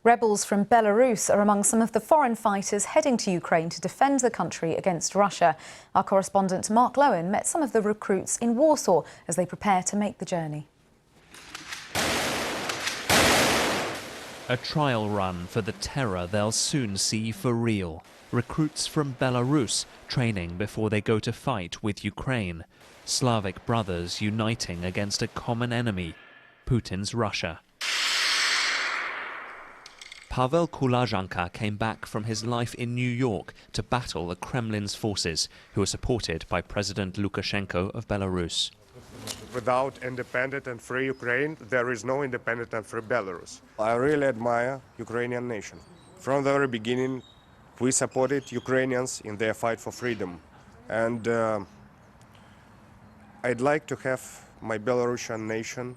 Rebels from Belarus are among some of the foreign fighters heading to Ukraine to defend the country against Russia. Our correspondent Mark Lowen met some of the recruits in Warsaw as they prepare to make the journey. A trial run for the terror they'll soon see for real. Recruits from Belarus training before they go to fight with Ukraine. Slavic brothers uniting against a common enemy, Putin's Russia. Pavel Kulazhanka came back from his life in New York to battle the Kremlin's forces, who are supported by President Lukashenko of Belarus. Without independent and free Ukraine, there is no independent and free Belarus. I really admire Ukrainian nation. From the very beginning, we supported Ukrainians in their fight for freedom. And I'd like to have my Belarusian nation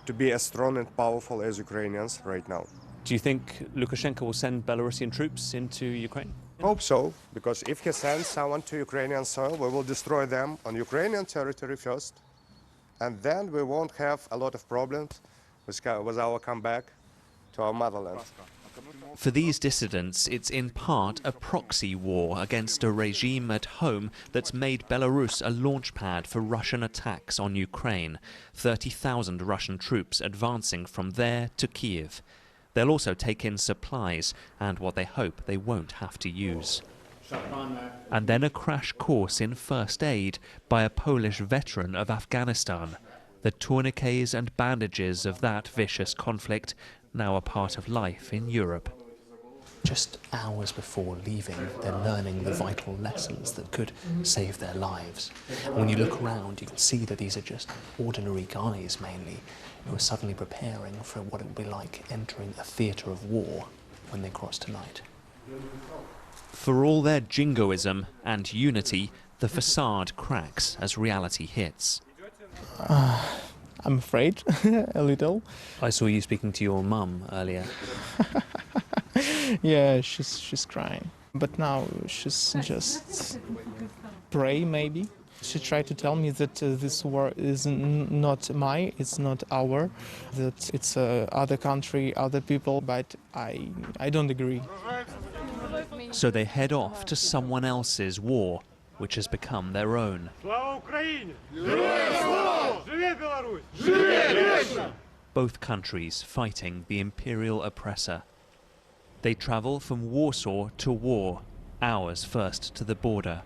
to be as strong and powerful as Ukrainians right now. Do you think Lukashenko will send Belarusian troops into Ukraine? Hope so, because if he sends someone to Ukrainian soil, we will destroy them on Ukrainian territory first, and then we won't have a lot of problems with our comeback to our motherland. For these dissidents, it's in part a proxy war against a regime at home that's made Belarus a launchpad for Russian attacks on Ukraine. 30,000 Russian troops advancing from there to Kiev. They'll also take in supplies and what they hope they won't have to use. And then a crash course in first aid by a Polish veteran of Afghanistan. The tourniquets and bandages of that vicious conflict, now a part of life in Europe. Just hours before leaving, they're learning the vital lessons that could save their lives. And when you look around, you can see that these are just ordinary guys, mainly, who are suddenly preparing for what it will be like entering a theatre of war when they cross tonight. For all their jingoism and unity, the facade cracks as reality hits. I'm afraid, a little. I saw you speaking to your mum earlier. Yeah, she's crying. But now she's just pray, maybe. She tried to tell me that this war is not mine, it's not our, that it's other country, other people, but I don't agree. So they head off to someone else's war, which has become their own. Both countries fighting the imperial oppressor. They travel from Warsaw to war, hours first to the border.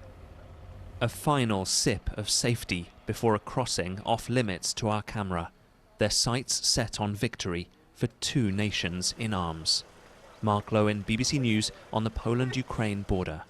A final sip of safety before a crossing off limits to our camera. Their sights set on victory for two nations in arms. Mark Lowen, BBC News on the Poland-Ukraine border.